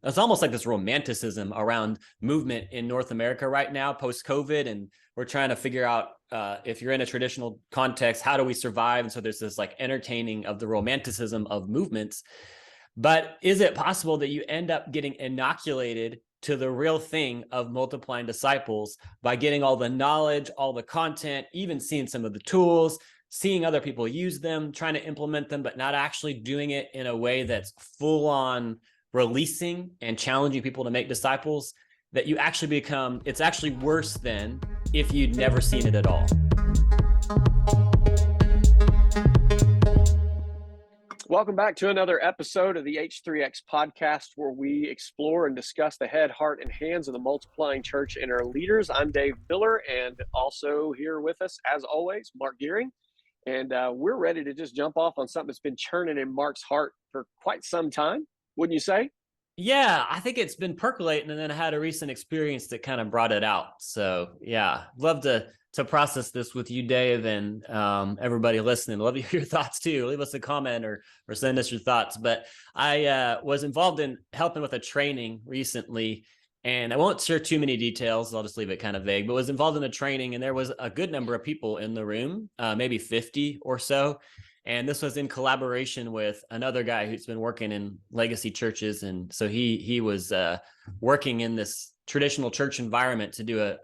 it's almost like this romanticism around movement in North America right now, post-COVID. And we're trying to figure out if you're in a traditional context, how do we survive? And so there's this like entertaining of the romanticism of movements. But is it possible that you end up getting inoculated to the real thing of multiplying disciples by getting all the knowledge, all the content, even seeing some of the tools, seeing other people use them, trying to implement them, but not actually doing it in a way that's full on releasing and challenging people to make disciples, that you actually become, it's actually worse than if you'd never seen it at all. Welcome back to another episode of the H3X Podcast, where we explore and discuss the head, heart, and hands of the multiplying church and our leaders. I'm Dave Biller, and also here with us, as always, Mark Gearing. And we're ready to just jump off on something that's been churning in Mark's heart for quite some time, wouldn't you say? Yeah, I think it's been percolating, and then I had a recent experience that kind of brought it out. So yeah, love to process this with you, Dave, and everybody listening. Love to hear your thoughts too. Leave us a comment or send us your thoughts. But I was involved in helping with a training recently, and I won't share too many details. I'll just leave it kind of vague, but was involved in a training, and there was a good number of people in the room, maybe 50 or so. And this was in collaboration with another guy who's been working in legacy churches. And so he was working in this traditional church environment to do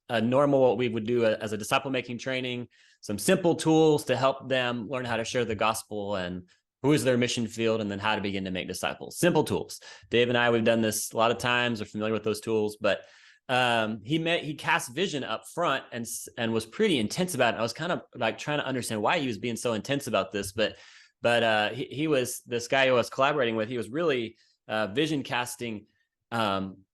a normal, what we would do as a disciple-making training, some simple tools to help them learn how to share the gospel and who is their mission field, and then how to begin to make disciples. Simple tools. Dave and I, we've done this a lot of times, are familiar with those tools, but he cast vision up front and was pretty intense about it. I was kind of like trying to understand why he was being so intense about this, but he was, this guy who I was collaborating with, he was really vision casting.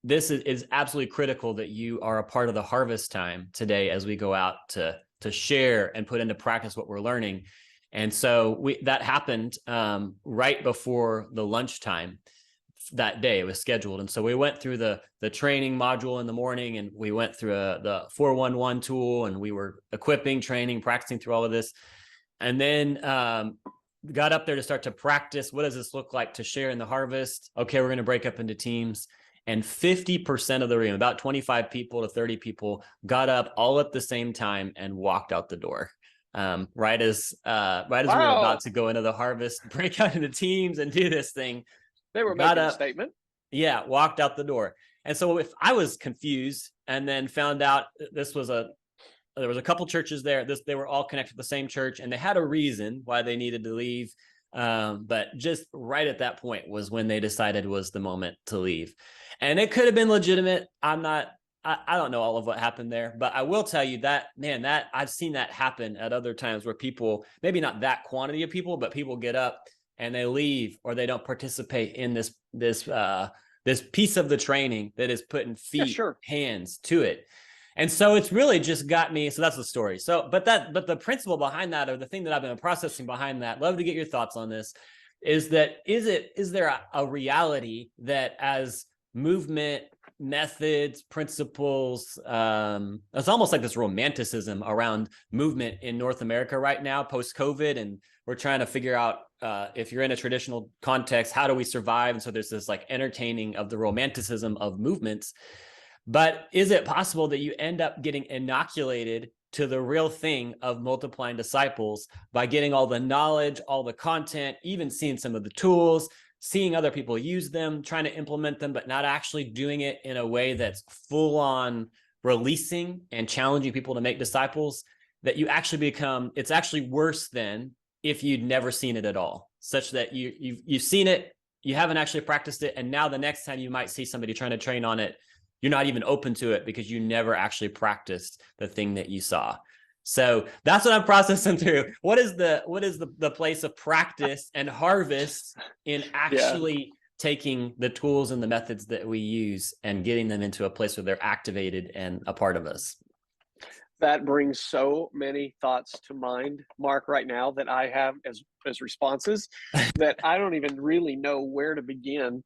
This is absolutely critical that you are a part of the harvest time today as we go out to share and put into practice what we're learning. And so that happened right before the lunchtime that day. It was scheduled. And so we went through the training module in the morning, and we went through the 411 tool, and we were equipping, training, practicing through all of this. And then got up there to start to practice. What does this look like to share in the harvest? Okay, we're going to break up into teams. And 50% of the room, about 25 people to 30 people, got up all at the same time and walked out the door. Right as Wow. we were about to go into the harvest, break out into teams and do this thing. They were making a statement. Yeah, walked out the door. And so if I was confused, and then found out there was a couple churches there. They were all connected to the same church, and they had a reason why they needed to leave. But just right at that point was when they decided was the moment to leave. And it could have been legitimate. I don't know all of what happened there, but I will tell you that, man, that I've seen that happen at other times where people, maybe not that quantity of people, but people get up and they leave, or they don't participate in this piece of the training that is putting feet, hands to it. And so it's really just got me. So that's the story. So, but the principle behind that, or the thing that I've been processing behind that, love to get your thoughts on this, is there a reality that as movement, methods, principles, it's almost like this romanticism around movement in North America right now, post-COVID. And we're trying to figure out if you're in a traditional context, how do we survive? And so there's this like entertaining of the romanticism of movements. But is it possible that you end up getting inoculated to the real thing of multiplying disciples by getting all the knowledge, all the content, even seeing some of the tools, seeing other people use them, trying to implement them, but not actually doing it in a way that's full on releasing and challenging people to make disciples, that you actually become, it's actually worse than if you'd never seen it at all, such that you've seen it, you haven't actually practiced it, and now the next time you might see somebody trying to train on it, you're not even open to it because you never actually practiced the thing that you saw. So that's what I'm processing through. What is the place of practice and harvest in actually taking the tools and the methods that we use and getting them into a place where they're activated and a part of us? That brings so many thoughts to mind, Mark, right now, that I have as responses that I don't even really know where to begin.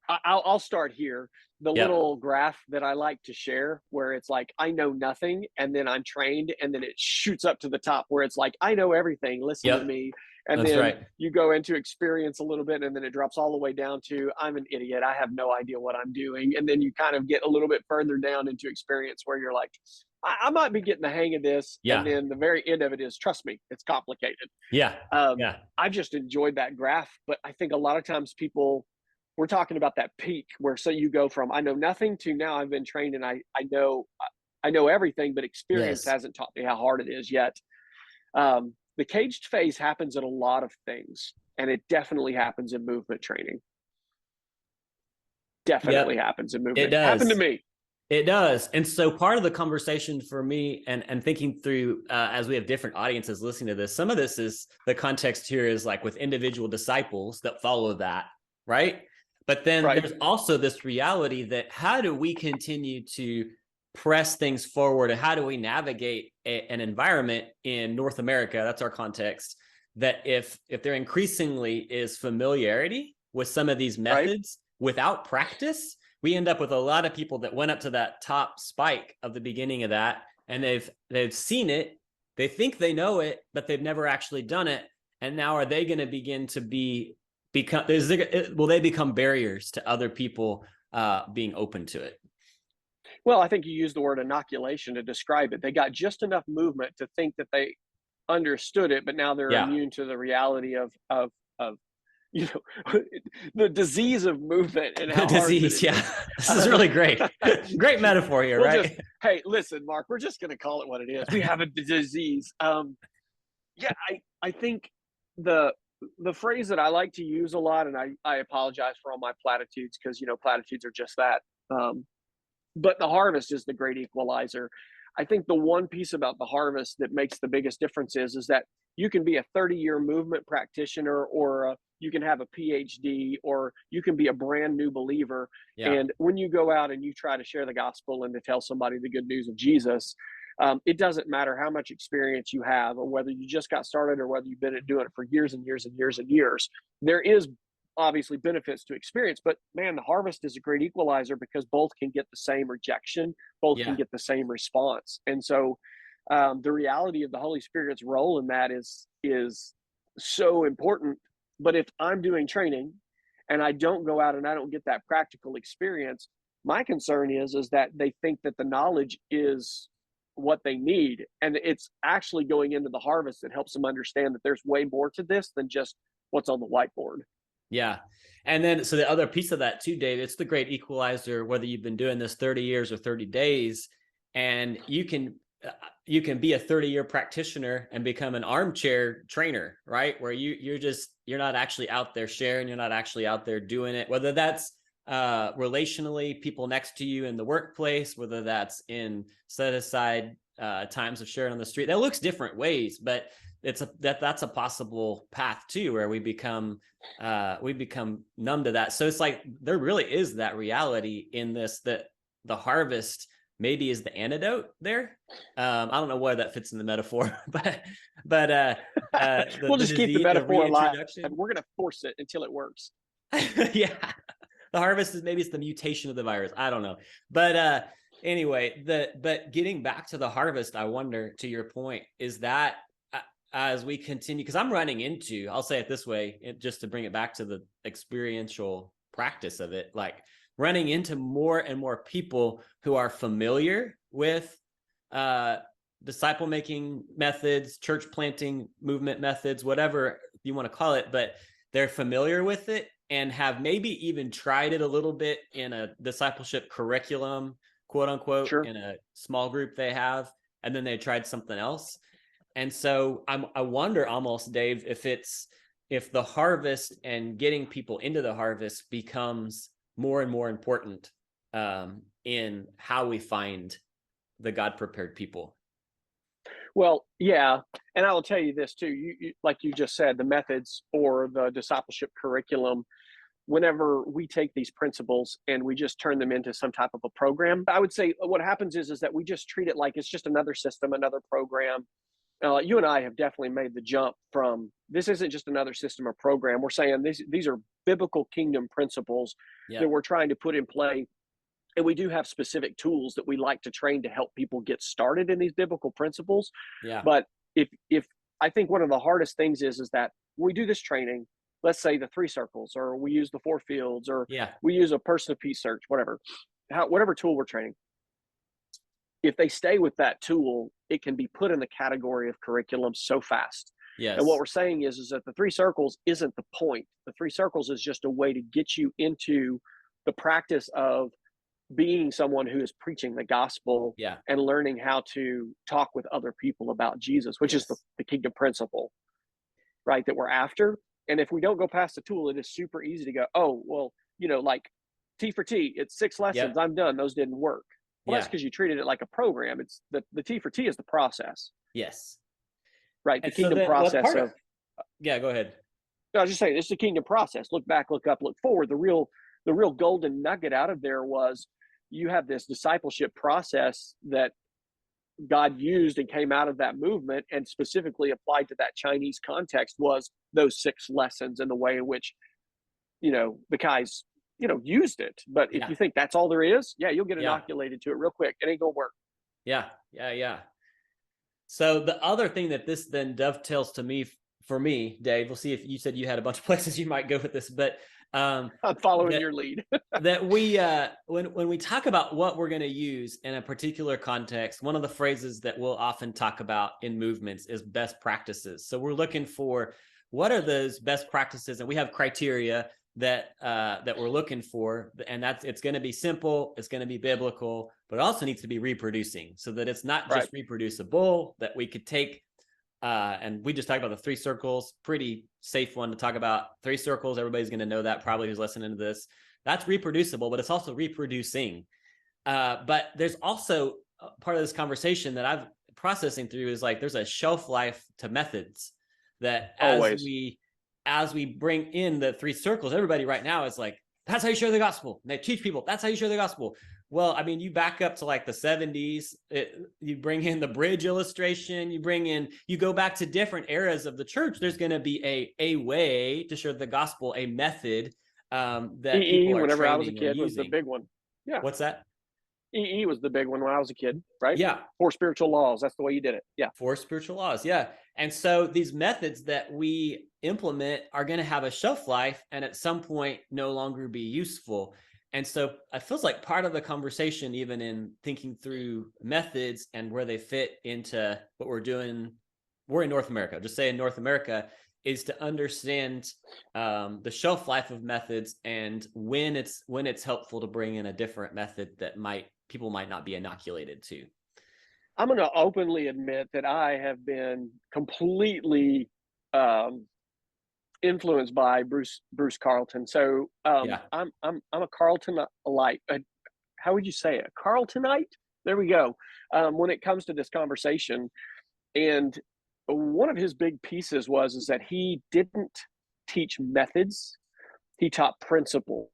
I'll start here. The Yep. little graph that I like to share where it's like, I know nothing, and then I'm trained, and then it shoots up to the top where it's like, I know everything, listen to Yep. me. And That's then right. you go into experience a little bit, and then it drops all the way down to, I'm an idiot. I have no idea what I'm doing. And then you kind of get a little bit further down into experience where you're like, I might be getting the hang of this. And Yeah. then the very end of it is, trust me, it's complicated. Yeah. Yeah. I've just enjoyed that graph, but I think a lot of times we're talking about that peak where so you go from I know nothing to now I've been trained and I know everything, but experience Yes. hasn't taught me how hard it is yet. The caged phase happens in a lot of things, and it definitely happens in movement training. Definitely Yep. happens in It movement. Happened to does. me. It does. And so part of the conversation for me and thinking through as we have different audiences listening to this, some of this is the context here is like with individual disciples that follow that, right? But then Right. there's also this reality that how do we continue to press things forward and how do we navigate an environment in North America, that's our context, that if there increasingly is familiarity with some of these Right. methods without practice, we end up with a lot of people that went up to that top spike of the beginning of that, and they've seen it, they think they know it, but they've never actually done it. And now are they going to begin to will they become barriers to other people being open to it? Well, I think you used the word inoculation to describe it. They got just enough movement to think that they understood it, but now they're Yeah. immune to the reality of you know the disease of movement and The how hard that disease. it Yeah. is. This is really great. Great metaphor here, We'll right? just hey, listen, Mark, we're just going to call it what it is. We have a disease. Yeah, I think the the phrase that I like to use a lot, and I apologize for all my platitudes because platitudes are just that. But the harvest is the great equalizer. I think the one piece about the harvest that makes the biggest difference is that you can be a 30-year movement practitioner, or you can have a PhD, or you can be a brand new believer. Yeah. And when you go out and you try to share the gospel and to tell somebody the good news of Jesus, it doesn't matter how much experience you have, or whether you just got started, or whether you've been doing it for years and years and years and years. There is obviously benefits to experience, but man, the harvest is a great equalizer because both can get the same rejection, both can Yeah. get the same response. And so the reality of the Holy Spirit's role in that is so important. But if I'm doing training and I don't go out and I don't get that practical experience, my concern is that they think that the knowledge is what they need, and it's actually going into the harvest that helps them understand that there's way more to this than just what's on the whiteboard. Yeah. And then, so the other piece of that too, Dave, it's the great equalizer, whether you've been doing this 30 years or 30 days, and you can be a 30-year practitioner and become an armchair trainer, right? Where you're not actually out there sharing, you're not actually out there doing it, whether that's relationally, people next to you in the workplace, whether that's in set aside times of sharing on the street. That looks different ways, but that's a possible path too, where we become numb to that. So it's like there really is that reality in this, that the harvest maybe is the antidote there. I don't know where that fits in the metaphor, but We'll just keep the metaphor alive, and we're going to force it until it works. Yeah, the harvest is maybe it's the mutation of the virus. I don't know, but anyway, but getting back to the harvest, I wonder, to your point, is that as we continue, because I'm running into, I'll say it this way, just to bring it back to the experiential practice of it, like running into more and more people who are familiar with disciple making methods, church planting movement methods, whatever you want to call it, but they're familiar with it and have maybe even tried it a little bit in a discipleship curriculum, quote unquote, Sure. in a small group they have, and then they tried something else. And so I wonder almost, Dave, if the harvest and getting people into the harvest becomes more and more important in how we find the God prepared people. Well, yeah, and I will tell you this too. You like you just said, the methods or the discipleship curriculum. Whenever we take these principles and we just turn them into some type of a program, I would say what happens is that we just treat it like it's just another system, another program. You and I have definitely made the jump from this isn't just another system or program. We're saying these are biblical kingdom principles that we're trying to put in play. And we do have specific tools that we like to train to help people get started in these biblical principles. Yeah. But if I think one of the hardest things is that when we do this training, let's say the 3 circles, or we use the 4 fields, or we use a person of peace search, whatever tool we're training. If they stay with that tool, it can be put in the category of curriculum so fast. Yes. And what we're saying is that the 3 circles isn't the point. The 3 circles is just a way to get you into the practice of being someone who is preaching the gospel and learning how to talk with other people about Jesus, which is the kingdom principle, right, that we're after. And if we don't go past the tool, it is super easy to go, oh, well, like T for T, it's 6 lessons, I'm done. Those didn't work. Well, that's because you treated it like a program. It's the T for T is the process. Yes. Right. The kingdom process of go ahead. No, I was just saying, it's the kingdom process. Look back, look up, look forward. The real golden nugget out of there was you have this discipleship process that God used and came out of that movement and specifically applied to that Chinese context was those 6 lessons and the way in which, the guys, used it. But if you think that's all there is, you'll get inoculated to it real quick. It ain't gonna work. Yeah. So the other thing that this then dovetails for me, Dave, we'll see if you said you had a bunch of places you might go with this, but I'm following your lead. That we when we talk about what we're going to use in a particular context, one of the phrases that we'll often talk about in movements is best practices. So we're looking for what are those best practices, and we have criteria that we're looking for, and it's going to be simple, it's going to be biblical, but it also needs to be reproducing, so that it's not just reproducible, that we could take. And we just talked about the 3 circles, pretty safe one to talk about. 3 circles, everybody's going to know that probably who's listening to this. That's reproducible, but it's also reproducing. But there's also part of this conversation that I've processing through is like there's a shelf life to methods that as we bring in the 3 circles, everybody right now is like, that's how you share the gospel. And they teach people, that's how you share the gospel. Well, I mean, you back up to like the 70s, you bring in the bridge illustration, you go back to different eras of the church. There's going to be a way to share the gospel, a method that people are whenever I was a training or kid, was the using. big one. Yeah. What's that? EE was the big one when I was a kid, right? Yeah. 4 spiritual laws. That's the way you did it. Yeah. 4 spiritual laws. Yeah. And so these methods that we implement are going to have a shelf life and at some point no longer be useful. And so it feels like part of the conversation, even in thinking through methods and where they fit into what we're doing, we're in North America, just say in North America, is to understand the shelf life of methods and when it's helpful to bring in a different method that people might not be inoculated to. I'm going to openly admit that I have been completely influenced by Bruce Carlton. So I'm a Carltonite. How would you say it? Carltonite? There we go. When it comes to this conversation, and one of his big pieces is that he didn't teach methods; he taught principles.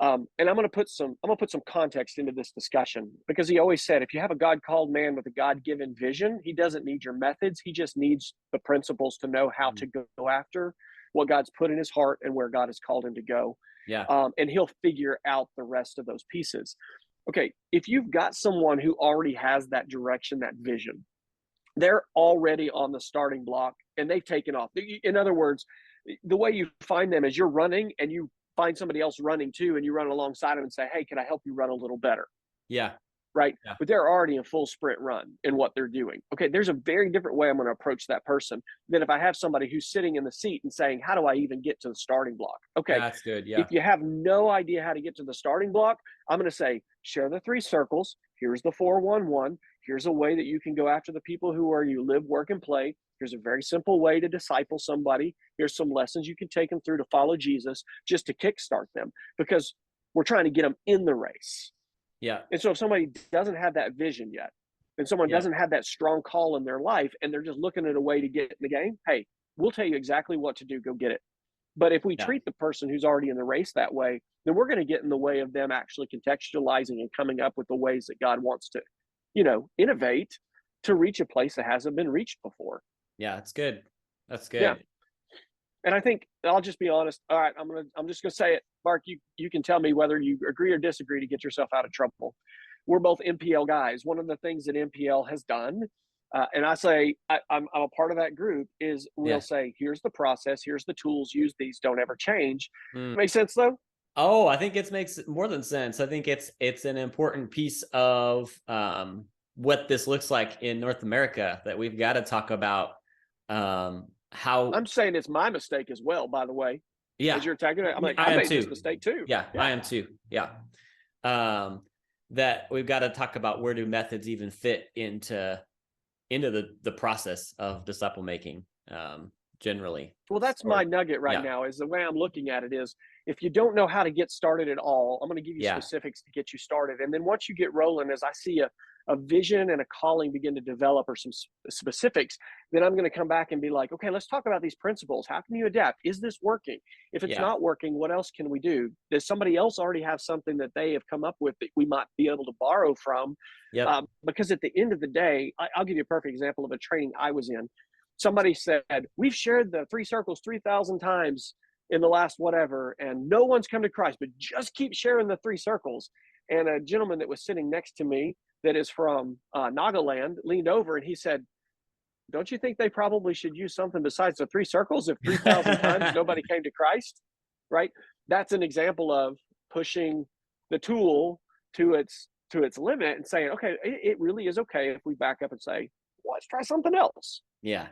And I'm going to put some context into this discussion, because he always said, if you have a God-called man with a God-given vision, he doesn't need your methods. He just needs the principles to know how to go after what God's put in his heart and where God has called him to go. Yeah. And he'll figure out the rest of those pieces. Okay. If you've got someone who already has that direction, that vision, they're already on the starting block and they've taken off. In other words, the way you find them is you're running and you find somebody else running too, and you run alongside them and say, hey, can I help you run a little better? Yeah. Right. Yeah. But they're already in full sprint run in what they're doing. Okay. There's a very different way I'm going to approach that person than if I have somebody who's sitting in the seat and saying, how do I even get to the starting block? Okay. That's good. Yeah. If you have no idea how to get to the starting block, I'm going to say, share the 3 circles. Here's the 4-1-1. Here's a way that you can go after the people who are you live, work, and play. Here's a very simple way to disciple somebody. Here's some lessons you can take them through to follow Jesus, just to kickstart them, because we're trying to get them in the race. Yeah. And so if somebody doesn't have that vision yet, and someone doesn't have that strong call in their life, and they're just looking at a way to get in the game, hey, we'll tell you exactly what to do. Go get it. But if we treat the person who's already in the race that way, then we're going to get in the way of them actually contextualizing and coming up with the ways that God wants to, innovate to reach a place that hasn't been reached before. Yeah, that's good. That's good. Yeah. And I think I'll just be honest. All right, I'm just gonna say it. Mark, you can tell me whether you agree or disagree to get yourself out of trouble. We're both MPL guys. One of the things that MPL has done, and I say I'm a part of that group, is we'll Yeah. say, here's the process, here's the tools, use these, don't ever change. Mm. Make sense though? Oh, I think it makes more than sense. I think it's an important piece of what this looks like in North America that we've got to talk about. How I'm saying it's my mistake as well, by the way. Yeah, As you're attacking it, I'm like, I I am made this too. mistake too. Yeah, I am too. Yeah. That we've got to talk about where do methods even fit into the process of disciple making, generally. Well, that's my nugget right now, is the way I'm looking at it is, if you don't know how to get started at all, I'm going to give you specifics to get you started. And then once you get rolling, as I see a vision and a calling begin to develop, or some specifics, then I'm going to come back and be like, okay, let's talk about these principles. How can you adapt? Is this working? If it's not working, what else can we do? Does somebody else already have something that they have come up with that we might be able to borrow from? Because at the end of the day, I'll give you a perfect example of a training I was in. Somebody said, we've shared the 3 circles 3,000 times in the last whatever, and no one's come to Christ, but just keep sharing the 3 circles. And a gentleman that was sitting next to me that is from Nagaland leaned over and he said, don't you think they probably should use something besides the 3 circles if 3,000 times nobody came to Christ? Right? That's an example of pushing the tool to its limit and saying, okay, it really is okay if we back up and say, well, let's try something else. Yeah.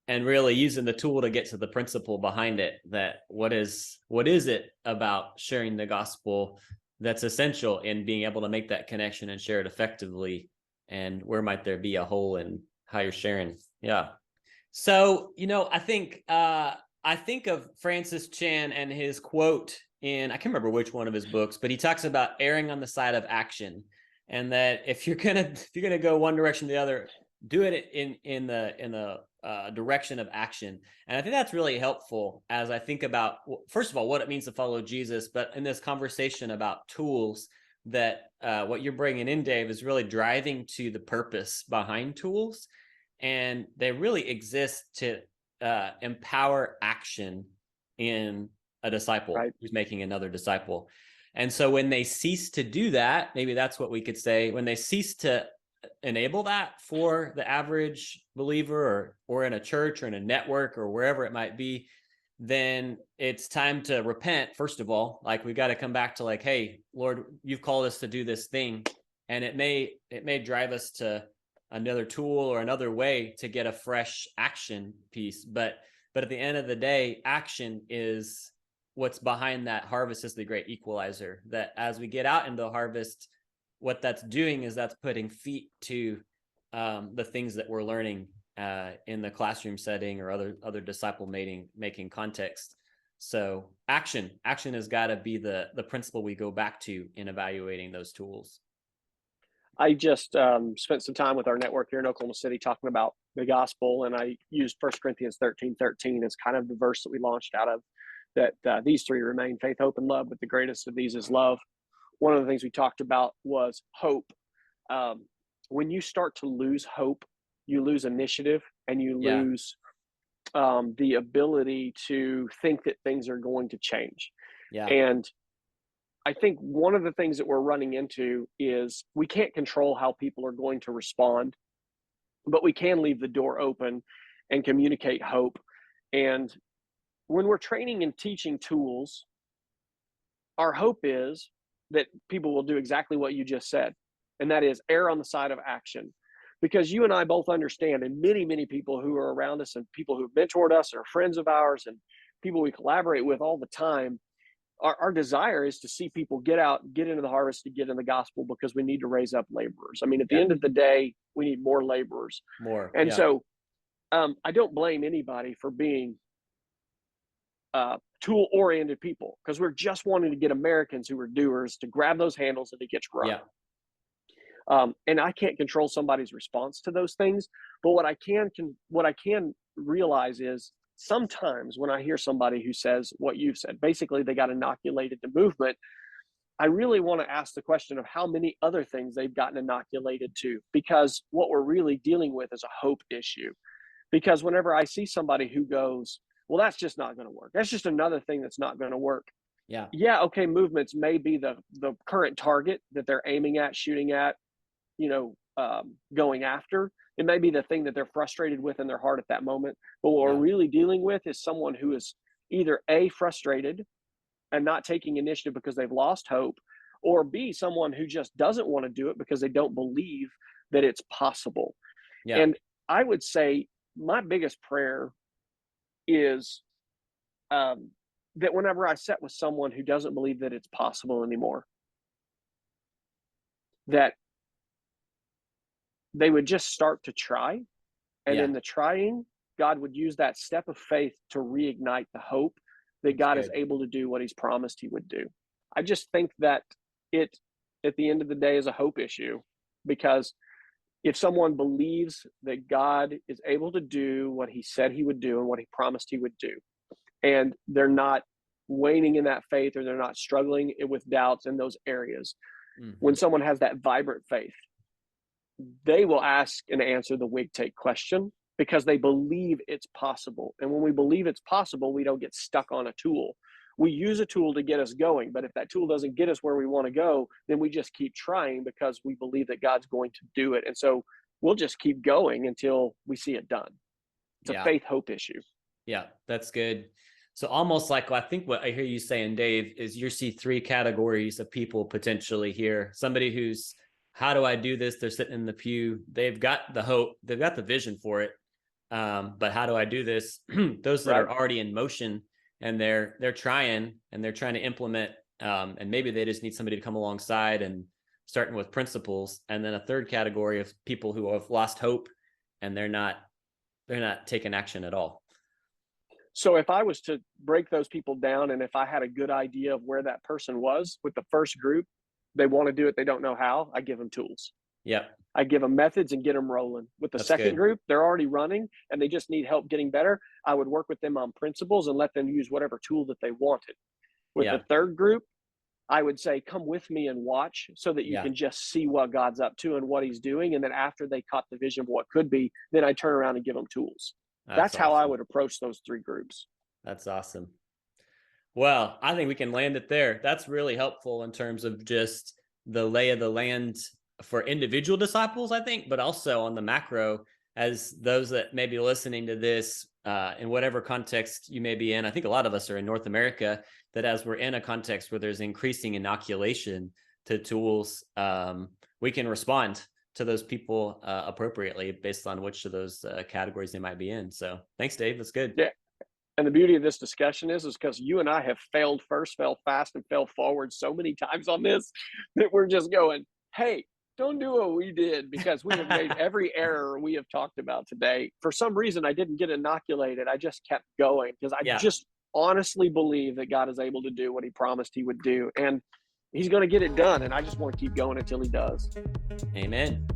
And really using the tool to get to the principle behind it, that what is it about sharing the gospel that's essential in being able to make that connection and share it effectively, and where might there be a hole in how you're sharing. So I think of Francis Chan and his quote in, I can't remember which one of his books, but he talks about erring on the side of action, and that if you're gonna go one direction or the other, do it in the direction of action. And I think that's really helpful as I think about, first of all, what it means to follow Jesus, but in this conversation about tools, that what you're bringing in, Dave, is really driving to the purpose behind tools, and they really exist to empower action in a disciple who's making another disciple. And so when they cease to do that, maybe that's what we could say, when they cease to enable that for the average believer, or in a church or in a network or wherever it might be, then it's time to repent. First of all, like, we got to come back to like, hey, Lord, you've called us to do this thing, and it may drive us to another tool or another way to get a fresh action piece. But at the end of the day, action is what's behind that. Harvest is the great equalizer, that as we get out into the harvest, what that's doing is that's putting feet to the things that we're learning in the classroom setting or other disciple making context. So action has got to be the principle we go back to in evaluating those tools. I just spent some time with our network here in Oklahoma City talking about the gospel, and I used 1 Corinthians 13:13 as kind of the verse that we launched out of, that these 3 remain: faith, hope, and love, but the greatest of these is love. One of the things we talked about was hope. When you start to lose hope, you lose initiative, and you lose the ability to think that things are going to change. And I think one of the things that we're running into is we can't control how people are going to respond, but we can leave the door open and communicate hope. And when we're training and teaching tools, our hope is that people will do exactly what you just said, and that is err on the side of action. Because you and I both understand, and many, many people who are around us and people who've mentored us are friends of ours and people we collaborate with all the time, our desire is to see people get out, get into the harvest, to get in the gospel, because we need to raise up laborers. I mean, at the end of the day, we need more laborers. So I don't blame anybody for being tool-oriented people, because we're just wanting to get Americans who are doers to grab those handles and to get to run. And I can't control somebody's response to those things, but what I can realize is, sometimes when I hear somebody who says what you've said, basically they got inoculated to movement, I really want to ask the question of how many other things they've gotten inoculated to, because what we're really dealing with is a hope issue. Because whenever I see somebody who goes, well, that's just not going to work. That's just another thing that's not going to work. Yeah, okay, movements may be the current target that they're aiming at, shooting at, going after. It may be the thing that they're frustrated with in their heart at that moment. But what we're really dealing with is someone who is either A, frustrated and not taking initiative because they've lost hope, or B, someone who just doesn't want to do it because they don't believe that it's possible. And I would say my biggest prayer is that whenever I sit with someone who doesn't believe that it's possible anymore, that they would just start to try. And in the trying, God would use that step of faith to reignite the hope that God is able to do what he's promised he would do. I just think that it, at the end of the day, is a hope issue, because if someone believes that God is able to do what he said he would do and what he promised he would do, and they're not waning in that faith, or they're not struggling with doubts in those areas, when someone has that vibrant faith, they will ask and answer the wig take question, because they believe it's possible. And when we believe it's possible, we don't get stuck on a tool. We use a tool to get us going, but if that tool doesn't get us where we want to go, then we just keep trying because we believe that God's going to do it. And so we'll just keep going until we see it done. It's a faith hope issue. Yeah, that's good. So almost like, I think what I hear you saying, Dave, is you see three categories of people potentially here. Somebody who's, how do I do this? They're sitting in the pew. They've got the hope. They've got the vision for it. But how do I do this? Those that are already in motion, and they're trying to implement, and maybe they just need somebody to come alongside and starting with principles. And then a third category of people who have lost hope, and they're not taking action at all. So if I was to break those people down, and if I had a good idea of where that person was with the first group, they want to do it, they don't know how, I give them tools. I give them methods and get them rolling. With the second group, they're already running and they just need help getting better. I would work with them on principles and let them use whatever tool that they wanted. With the third group, I would say, come with me and watch, so that you can just see what God's up to and what he's doing. And then after they caught the vision of what could be, then I turn around and give them tools. That's how I would approach those three groups. That's awesome. Well, I think we can land it there. That's really helpful in terms of just the lay of the land for individual disciples, I think, but also on the macro, as those that may be listening to this in whatever context you may be in. I think a lot of us are in North America, that as we're in a context where there's increasing inoculation to tools, we can respond to those people appropriately based on which of those categories they might be in. So thanks, Dave. That's good. Yeah. And the beauty of this discussion is because you and I have failed first, fell fast, and fell forward so many times on this, that we're just going, hey, don't do what we did, because we have made every error we have talked about today. For some reason, I didn't get inoculated. I just kept going because I just honestly believe that God is able to do what he promised he would do. And he's going to get it done. And I just want to keep going until he does. Amen.